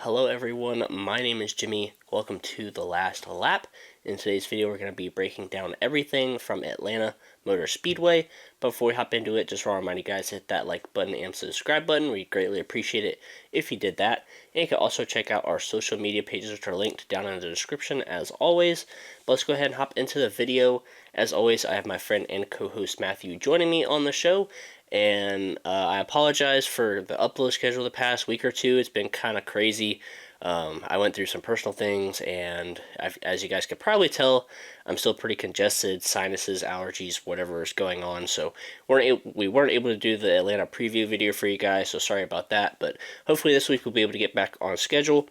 Hello everyone, my name is Jimmy. Welcome to The Last Lap. In today's video, we're going to be breaking down everything from Atlanta Motor Speedway. But before we hop into it, just want to remind you guys to hit that like button and subscribe button. We'd greatly appreciate it if you did that. And you can also check out our social media pages, which are linked down in the description as always. But let's go ahead and hop into the video. As always, I have my friend and co-host Matthew joining me on the show. And I apologize for the upload schedule the past week or two. It's been kind of crazy. I went through some personal things, and as you guys could probably tell, I'm still pretty congested, sinuses, allergies, whatever is going on. So we weren't able to do the Atlanta preview video for you guys, so sorry about that. But hopefully this week we'll be able to get back on schedule.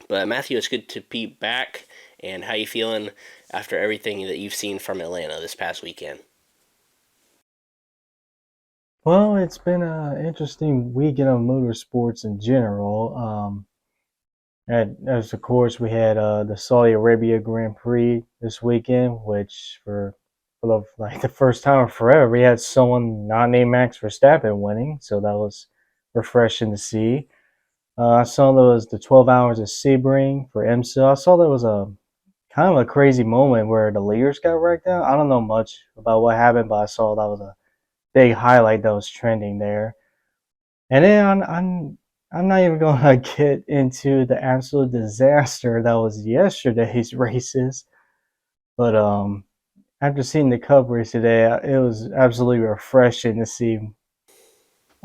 But Matthew, it's good to be back. And how you feeling after everything that you've seen from Atlanta this past weekend? Well, it's been an interesting weekend of motorsports in general. As of course, we had the Saudi Arabia Grand Prix this weekend, which for like the first time in forever, we had someone not named Max Verstappen winning, so that was refreshing to see. I saw there was the 12 hours of Sebring for IMSA. I saw there was a kind of a crazy moment where the leaders got wrecked out. I don't know much about what happened, but I saw that was a big highlight that was trending there. And then I'm not even gonna get into the absolute disaster that was yesterday's races. But after seeing the coverage today, it was absolutely refreshing to see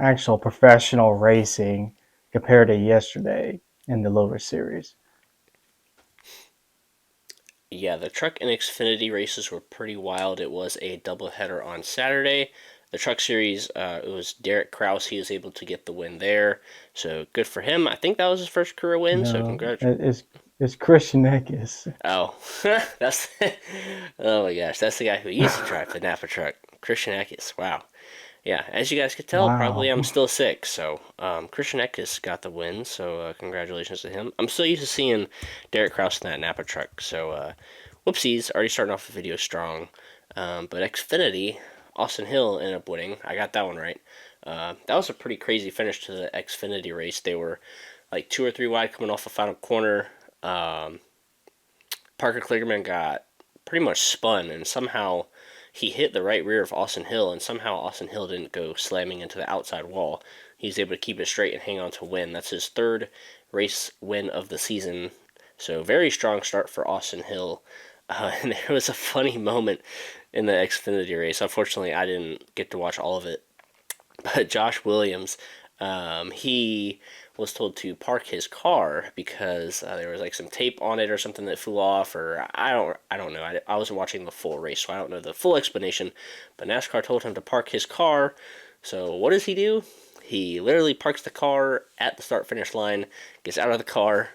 actual professional racing compared to yesterday in the lower series. Yeah, the truck and Xfinity races were pretty wild. It was a doubleheader on Saturday. The truck series, it was Derek Kraus. He was able to get the win there, so good for him. I think that was his first career win. So No, congrats. it's Christian Eckes. Oh, that's oh my gosh, that's the guy who used to drive the Napa truck, Christian Eckes. Wow. Yeah, as you guys could tell, probably Wow. I'm still sick. So Christian Eckes got the win. So congratulations to him. I'm still used to seeing Derek Kraus in that Napa truck. So whoopsies, already starting off the video strong. But Xfinity, Austin Hill ended up winning. I got that one right. That was a pretty crazy finish to the Xfinity race. They were like 2 or 3 wide coming off the final corner. Um, Parker Kligerman got pretty much spun, and somehow he hit the right rear of Austin Hill, and somehow Austin Hill didn't go slamming into the outside wall. He's able to keep it straight and hang on to win. That's his third race win of the season. So very strong start for Austin Hill. And there was a funny moment in the Xfinity race. Unfortunately, I didn't get to watch all of it. But Josh Williams, he was told to park his car because there was like some tape on it or something that flew off, or I don't know. I wasn't watching the full race, so I don't know the full explanation. But NASCAR told him to park his car. So what does he do? He literally parks the car at the start finish line, gets out of the car,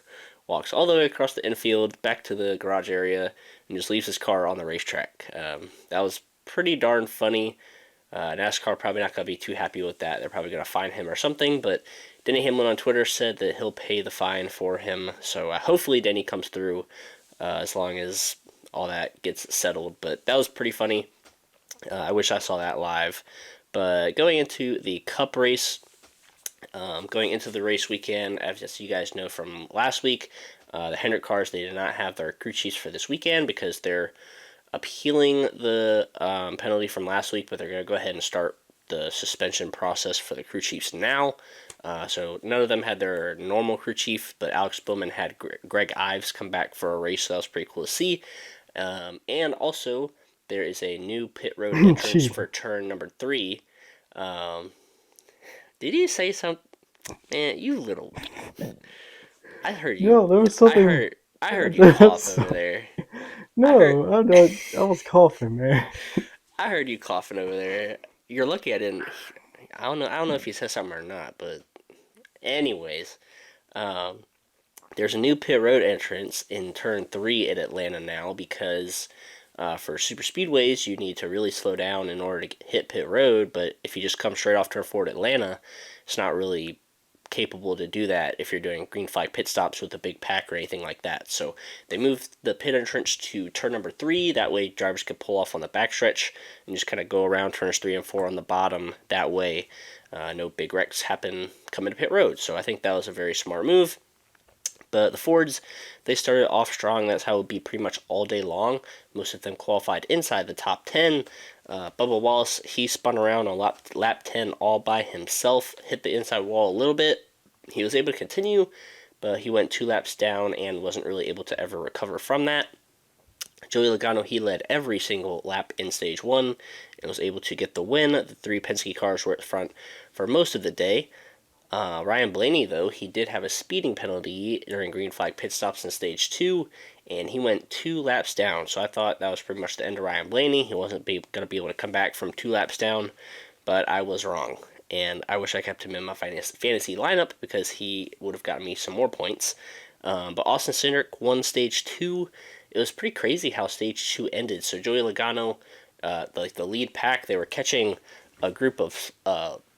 walks all the way across the infield back to the garage area, and just leaves his car on the racetrack. That was pretty darn funny. NASCAR probably not going to be too happy with that. They're probably going to fine him or something, but Denny Hamlin on Twitter said that he'll pay the fine for him. So hopefully Denny comes through as long as all that gets settled. But that was pretty funny. I wish I saw that live. But going into the Cup race, going into the race weekend, as you guys know from last week, the Hendrick cars, they did not have their crew chiefs for this weekend because they're appealing the penalty from last week, but they're going to go ahead and start the suspension process for the crew chiefs now. So none of them had their normal crew chief, but Alex Bowman had Greg Ives come back for a race, so that was pretty cool to see. And also, there is a new pit road entrance Gee. for turn number 3. Um, did you say something? Man, you little. I heard you. No, there was I something. heard. I heard you cough over there. I heard. No, I'm not. I was coughing, man. I heard you coughing over there. You're lucky I didn't. I don't know. I don't know if you said something or not, but anyways, um, there's a new pit road entrance in turn 3 at Atlanta now because for super speedways you need to really slow down in order to hit pit road. But if you just come straight off turn 4 at Atlanta, it's not really capable to do that if you're doing green flag pit stops with a big pack or anything like that. So they moved the pit entrance to turn number 3. That way drivers could pull off on the backstretch and just kind of go around turns 3 and 4 on the bottom. That way no big wrecks happen coming to pit road. So I think that was a very smart move. The Fords, they started off strong. That's how it would be pretty much all day long. Most of them qualified inside the top 10. Bubba Wallace, he spun around on lap 10 all by himself, hit the inside wall a little bit. He was able to continue, but he went 2 laps down and wasn't really able to ever recover from that. Joey Logano, he led every single lap in stage 1 and was able to get the win. The 3 Penske cars were at the front for most of the day. Ryan Blaney, though, he did have a speeding penalty during green flag pit stops in stage 2, and he went 2 laps down. So I thought that was pretty much the end of Ryan Blaney. He wasn't going to be able to come back from 2 laps down, but I was wrong. And I wish I kept him in my fantasy lineup because he would have gotten me some more points. But Austin Cindric won stage 2. It was pretty crazy how stage 2 ended. So Joey Logano, the lead pack, they were catching a group of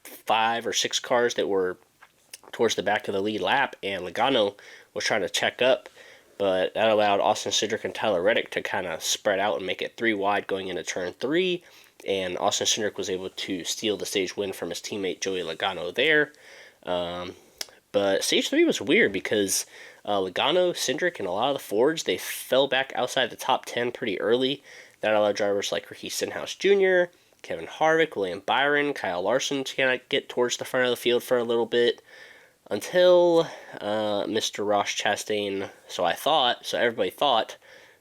5 or 6 cars that were towards the back of the lead lap, and Logano was trying to check up, but that allowed Austin Cindric and Tyler Reddick to kind of spread out and make it 3 wide going into turn 3, and Austin Cindric was able to steal the stage win from his teammate Joey Logano there. But stage 3 was weird because Logano, Cindric, and a lot of the Fords, they fell back outside the top 10 pretty early. That allowed drivers like Ricky Stenhouse Jr., Kevin Harvick, William Byron, Kyle Larson to kind of get towards the front of the field for a little bit until Mr. Ross Chastain, so everybody thought,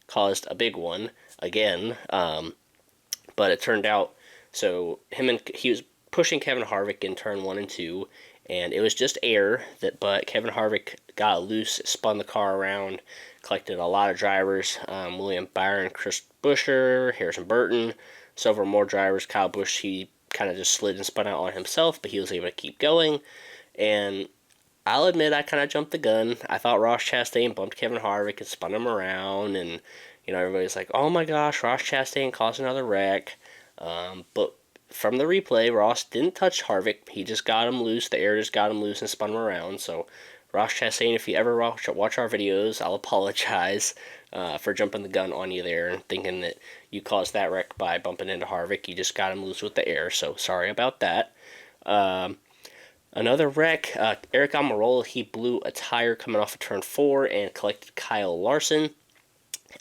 caused a big one again. But it turned out, he was pushing Kevin Harvick in turn 1 and 2, and it was just air, but Kevin Harvick got loose, spun the car around, collected a lot of drivers, William Byron, Chris Buescher, Harrison Burton, several more drivers. Kyle Busch, he kind of just slid and spun out on himself, but he was able to keep going, and I'll admit I kind of jumped the gun. I thought Ross Chastain bumped Kevin Harvick and spun him around, and everybody's like, oh my gosh, Ross Chastain caused another wreck. But from the replay, Ross didn't touch Harvick. He just got him loose. The air just got him loose and spun him around. So, Ross Chastain, if you ever watch our videos, I'll apologize for jumping the gun on you there and thinking that you caused that wreck by bumping into Harvick. You just got him loose with the air, so sorry about that. Another wreck, Eric Almirola, he blew a tire coming off of turn 4 and collected Kyle Larson.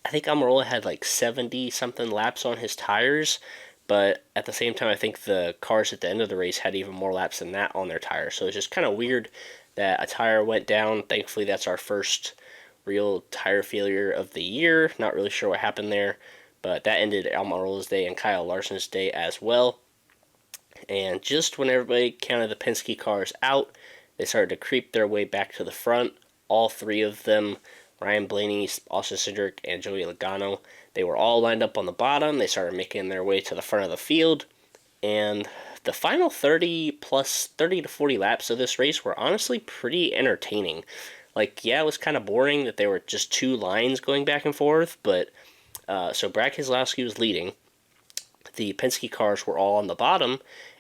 I think Almirola had like 70-something laps on his tires, but at the same time, I think the cars at the end of the race had even more laps than that on their tires. So it's just kind of weird that a tire went down. Thankfully, that's our first real tire failure of the year. Not really sure what happened there, but that ended Almirola's day and Kyle Larson's day as well. And just when everybody counted the Penske cars out, they started to creep their way back to the front. All 3 of them, Ryan Blaney, Austin Cindric, and Joey Logano, they were all lined up on the bottom. They started making their way to the front of the field. And the final 30 to 40 laps of this race were honestly pretty entertaining. Like, yeah, it was kind of boring that there were just 2 lines going back and forth, but so Brad Keselowski was leading. The Penske cars were all on the bottom,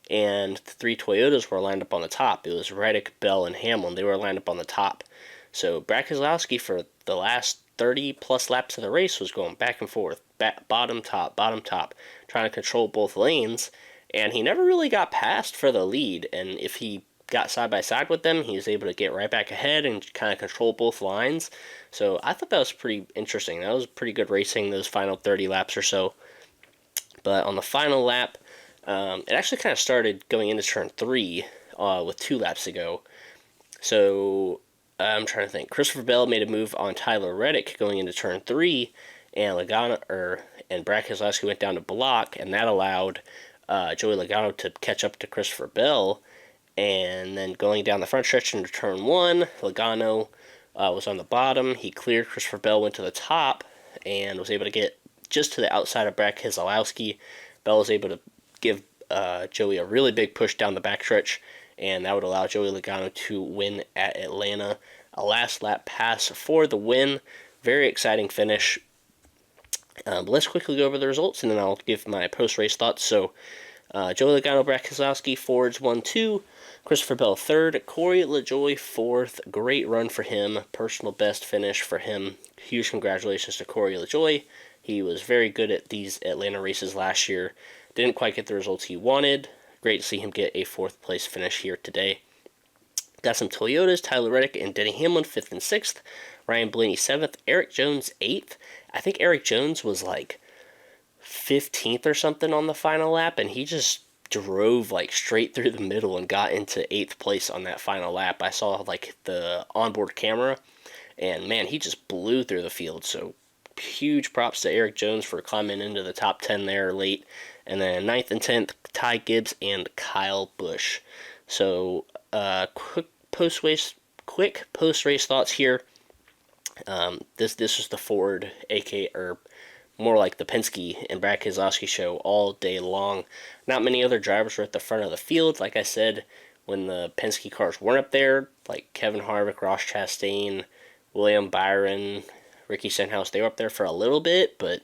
and the 3 Toyotas were lined up on the top. It was Reddick, Bell, and Hamlin. They were lined up on the top. So Brad Keselowski, for the last 30-plus laps of the race, was going back and forth, bottom, top, trying to control both lanes, and he never really got past for the lead, and if he got side by side with them, he was able to get right back ahead and kind of control both lines. So I thought that was pretty interesting. That was pretty good racing, those final 30 laps or so. But on the final lap, it actually kind of started going into turn 3 with 2 laps to go. So I'm trying to think. Christopher Bell made a move on Tyler Reddick going into turn 3, and Brad Keselowski went down to block, and that allowed Joey Logano to catch up to Christopher Bell. And then going down the front stretch into turn 1, Logano was on the bottom. He cleared Christopher Bell, went to the top, and was able to get just to the outside of Brad Keselowski. Bell was able to give Joey a really big push down the backstretch, and that would allow Joey Logano to win at Atlanta. A last lap pass for the win. Very exciting finish. But let's quickly go over the results, and then I'll give my post-race thoughts. So, Joey Logano, Brad Keselowski, Fords 1-2. Christopher Bell 3rd. Corey LaJoie 4th. Great run for him. Personal best finish for him. Huge congratulations to Corey LaJoie. He was very good at these Atlanta races last year. Didn't quite get the results he wanted. Great to see him get a 4th place finish here today. Got some Toyotas, Tyler Reddick and Denny Hamlin 5th and 6th. Ryan Blaney 7th. Eric Jones 8th. I think Eric Jones was like 15th or something on the final lap, and he just drove like straight through the middle and got into 8th place on that final lap. I saw like the onboard camera, and man, he just blew through the field. So huge props to Eric Jones for climbing into the top 10 there late. And then ninth and 10th, Ty Gibbs and Kyle Busch. So quick post race thoughts here. This was the Ford, aka or more like the Penske and Brad Keselowski show all day long. Not many other drivers were at the front of the field. Like I said, when the Penske cars weren't up there, like Kevin Harvick, Ross Chastain, William Byron, Ricky Stenhouse, they were up there for a little bit, but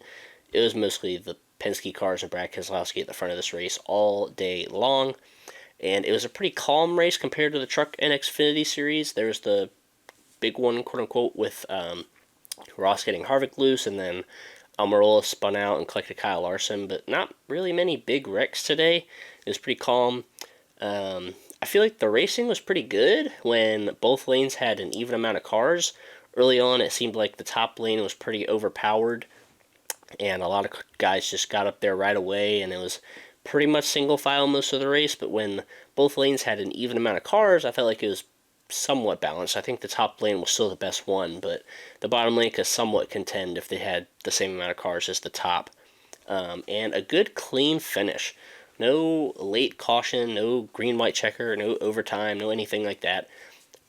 it was mostly the Penske cars and Brad Keselowski at the front of this race all day long. And it was a pretty calm race compared to the Truck and Xfinity series. There was the big one, quote unquote, with Ross getting Harvick loose, and then Almirola spun out and collected Kyle Larson, but not really many big wrecks today. It was pretty calm. I feel like the racing was pretty good when both lanes had an even amount of cars. Early on, it seemed like the top lane was pretty overpowered, and a lot of guys just got up there right away, and it was pretty much single file most of the race. But when both lanes had an even amount of cars, I felt like it was somewhat balanced. I think the top lane was still the best one, but the bottom lane could somewhat contend if they had the same amount of cars as the top. And a good clean finish. No late caution, no green white checker, no overtime, no anything like that.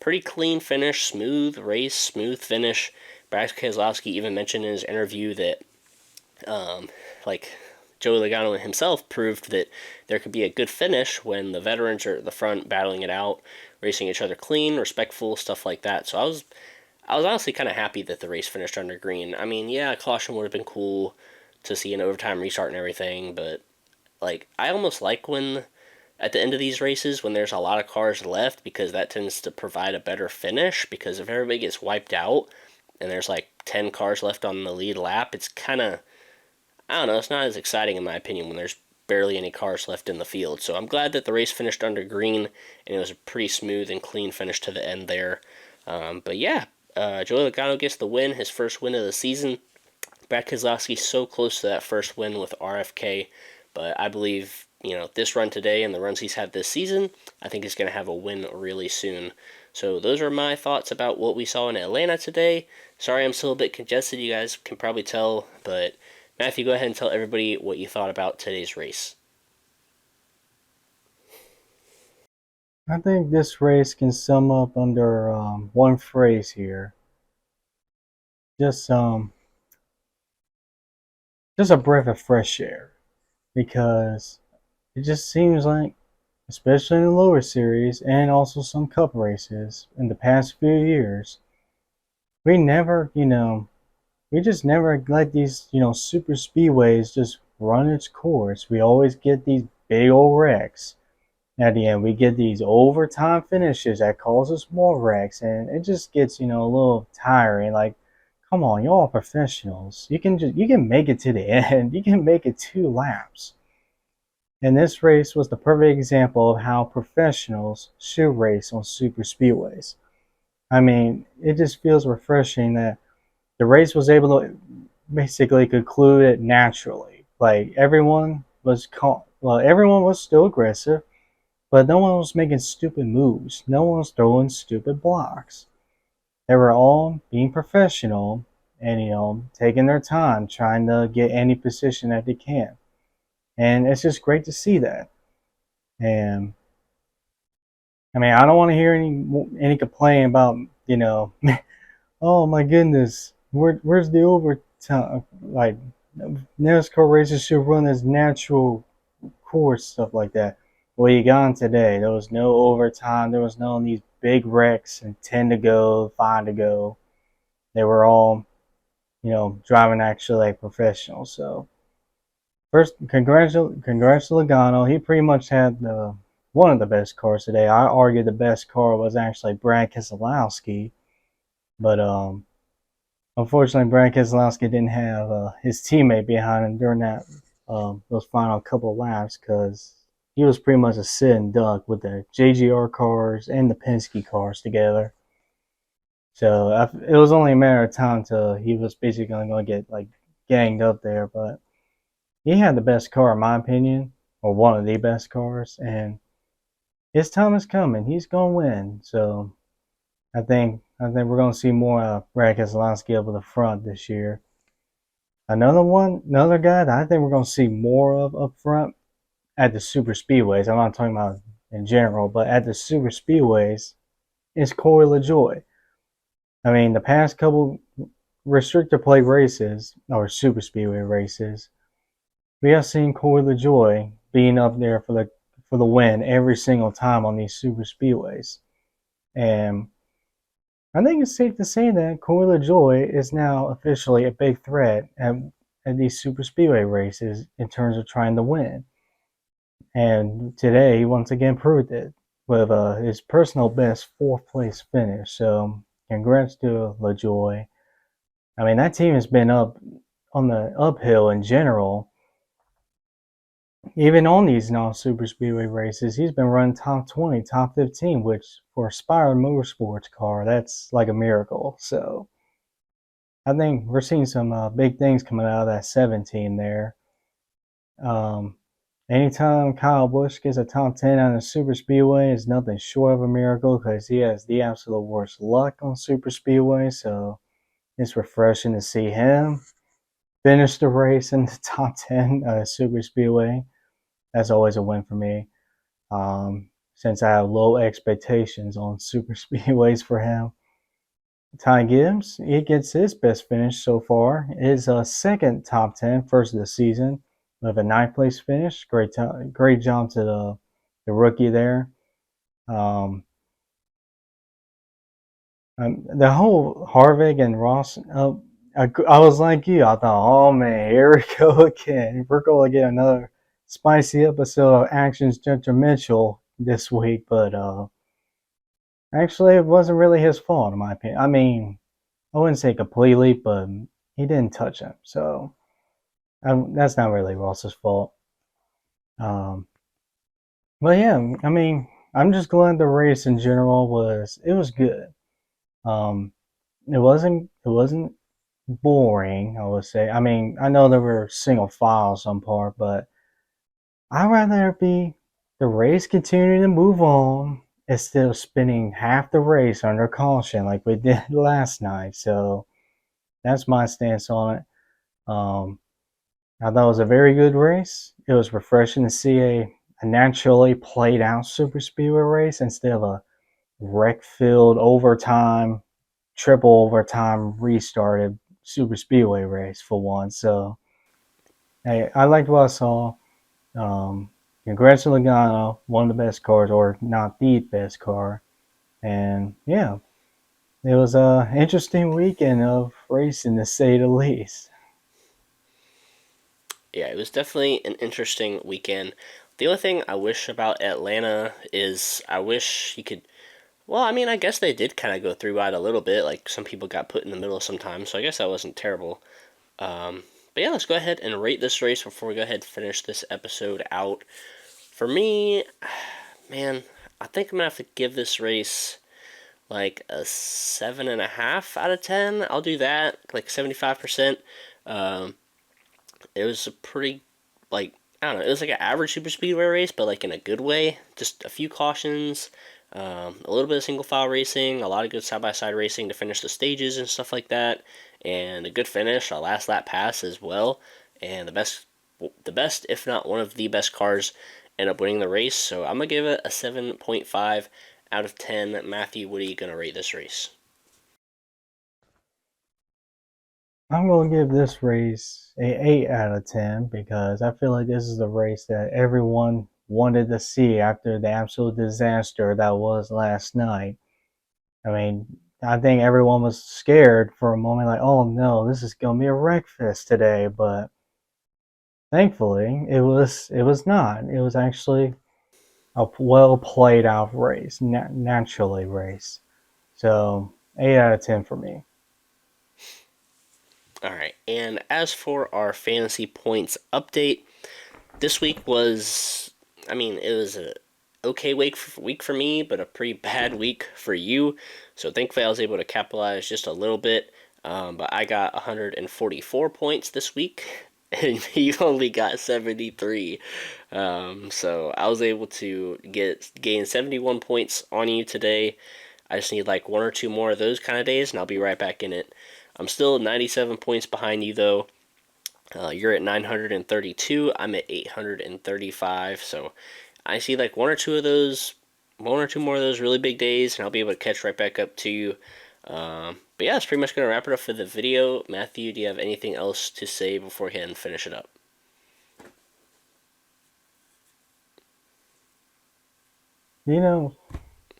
Pretty clean finish, smooth race, smooth finish. Brad Keselowski even mentioned in his interview that like Joey Logano himself proved that there could be a good finish when the veterans are at the front battling it out, racing each other clean, respectful, stuff like that. So I was honestly kind of happy that the race finished under green. I mean, yeah, a caution would have been cool to see an overtime restart and everything, but like I almost like when at the end of these races when there's a lot of cars left because that tends to provide a better finish because if everybody gets wiped out and there's like 10 cars left on the lead lap, it's kind of I don't know, it's not as exciting in my opinion when there's barely any cars left in the field. So I'm glad that the race finished under green and it was a pretty smooth and clean finish to the end there. But yeah, Joey Logano gets the win, his first win of the season. Brad Keselowski so close to that first win with RFK, but I believe this run today and the runs he's had this season, I think he's going to have a win really soon. So those are my thoughts about what we saw in Atlanta today. Sorry I'm still a bit congested, you guys can probably tell, but Matthew, go ahead and tell everybody what you thought about today's race. I think this race can sum up under one phrase here. Just um, just a breath of fresh air, because it just seems like, especially in the lower series and also some cup races in the past few years, we never, we just never let these, super speedways just run its course. We always get these big old wrecks. At the end, we get these overtime finishes that causes more wrecks, and it just gets, a little tiring. Like, come on, y'all are professionals. You can make it to the end. You can make it 2 laps. And this race was the perfect example of how professionals should race on super speedways. I mean, it just feels refreshing that the race was able to basically conclude it naturally. Like everyone was everyone was still aggressive, but no one was making stupid moves. No one was throwing stupid blocks. They were all being professional and taking their time trying to get any position that they can. And it's just great to see that. And I mean, I don't want to hear any complaint about oh my goodness, where's the overtime? Like NASCAR races should run as natural course, stuff like that. Well, you got on today. There was no overtime. There was no these big wrecks and 10 to go, 5 to go. They were all, driving actually like professionals. So first, congrats to Logano. He pretty much had one of the best cars today. I argue the best car was actually Brad Keselowski, but unfortunately, Brad Keselowski didn't have his teammate behind him during those final couple of laps because he was pretty much a sitting duck with the JGR cars and the Penske cars together. So it was only a matter of time till he was basically going to get like ganged up there. But he had the best car in my opinion, or one of the best cars, and his time is coming. He's going to win. So I think we're going to see more Brad Keselowski up at the front this year. Another guy that I think we're going to see more of up front at the super speedways. I'm not talking about in general, but at the super speedways is Corey LaJoy. I mean, the past couple restrictor plate races or super speedway races, we have seen Corey LaJoy being up there for the win every single time on these super speedways, and I think it's safe to say that Corey LaJoy is now officially a big threat at these super speedway races in terms of trying to win. And today, he once again proved it with his personal best fourth place finish. So, congrats to LaJoy. I mean, that team has been up on the uphill in general. Even on these non super speedway races, he's been running top 20, top 15, which for a Spire Motorsports car, that's like a miracle. So, I think we're seeing some big things coming out of that 17 there. Um, Anytime Kyle Busch gets a top 10 on a super speedway, it's nothing short of a miracle because he has the absolute worst luck on super speedway. So it's refreshing to see him finish the race in the top 10 on a super speedway. That's always a win for me. Since I have low expectations on super speedways for him. Ty Gibbs, he gets his best finish so far. His second top 10, first of the season, with a ninth place finish. Great job to the rookie there. Um, the whole Harvick and Ross, I was like you. I thought, oh man, here we go again. We're going to get another spicy episode of Actions Judge Mitchell this week, but actually, it wasn't really his fault, in my opinion. I mean, I wouldn't say completely, but he didn't touch him, so that's not really Ross's fault. Um, but yeah, I mean, I'm just glad the race in general was good. Um, it wasn't boring, I would say. I mean, I know there were single files some part, but I'd rather be the race continuing to move on instead of spending half the race under caution like we did last night. So that's my stance on it. I thought it was a very good race. It was refreshing to see a naturally played out super speedway race instead of a wreck filled overtime, triple overtime restarted super speedway race for one. So hey, I liked what I saw. Um, Congrats to Logano, one of the best cars, or not the best car. And yeah, it was a interesting weekend of racing to say the least. Yeah, it was definitely an interesting weekend. The only thing I wish about Atlanta is I wish you could. Well, I mean, I guess they did kind of go through it a little bit. Like some people got put in the middle sometimes, so I guess that wasn't terrible. But yeah, let's go ahead and rate this race before we go ahead and finish this episode out. For me, man, I think I'm gonna have to give this race like a 7.5 out of 10. I'll do that, like 75%. Um, it was a pretty, like, I don't know, it was like an average super speedway race, but like in a good way. Just a few cautions, a little bit of single file racing, a lot of good side by side racing to finish the stages and stuff like that, and a good finish, a last lap pass as well, and the best, if not one of the best cars, end up winning the race. So I'm gonna give it a 7.5 out of 10. Matthew, what are you gonna rate this race? I'm going to give this race a 8 out of 10 because I feel like this is the race that everyone wanted to see after the absolute disaster that was last night. I mean, I think everyone was scared for a moment, like, oh no, this is going to be a wreck fest today. But thankfully, it was not. It was actually a well played out race, naturally race. So 8 out of 10 for me. All right, and as for our fantasy points update, this week was I mean, it was a okay week for me, but a pretty bad week for you. So thankfully, I was able to capitalize just a little bit. But I got 144 points this week, and you only got 73. So I was able to gain 71 points on you today. I just need like one or two more of those kind of days, and I'll be right back in it. I'm still 97 points behind you though. You're at 932. I'm at 835. So I see like one or two more of those really big days, and I'll be able to catch right back up to you. But yeah, that's pretty much gonna wrap it up for the video. Matthew, do you have anything else to say before we can finish it up? You know,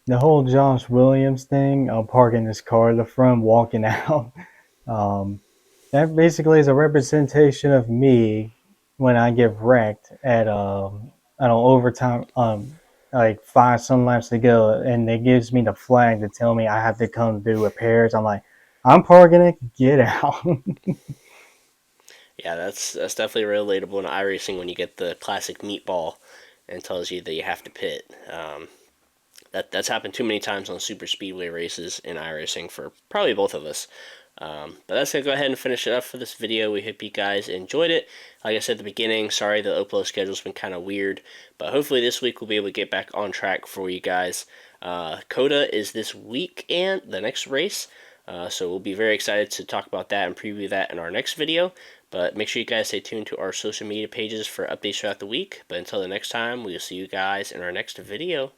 the whole Josh Williams thing, parking his car at the front, walking out, um, that basically is a representation of me when I get wrecked at I don't know, overtime, like five some laps to go, and it gives me the flag to tell me I have to come do repairs. I'm like, I'm parking it, get out. Yeah, that's definitely relatable in iRacing when you get the classic meatball and tells you that you have to pit. That's happened too many times on super speedway races in iRacing for probably both of us. But that's gonna go ahead and finish it up for this video. We hope you guys enjoyed it. Like I said at the beginning, sorry the upload schedule's been kind of weird, but hopefully this week we'll be able to get back on track for you guys. Coda is this week and the next race, so we'll be very excited to talk about that and preview that in our next video. But make sure you guys stay tuned to our social media pages for updates throughout the week. But until the next time, we'll see you guys in our next video.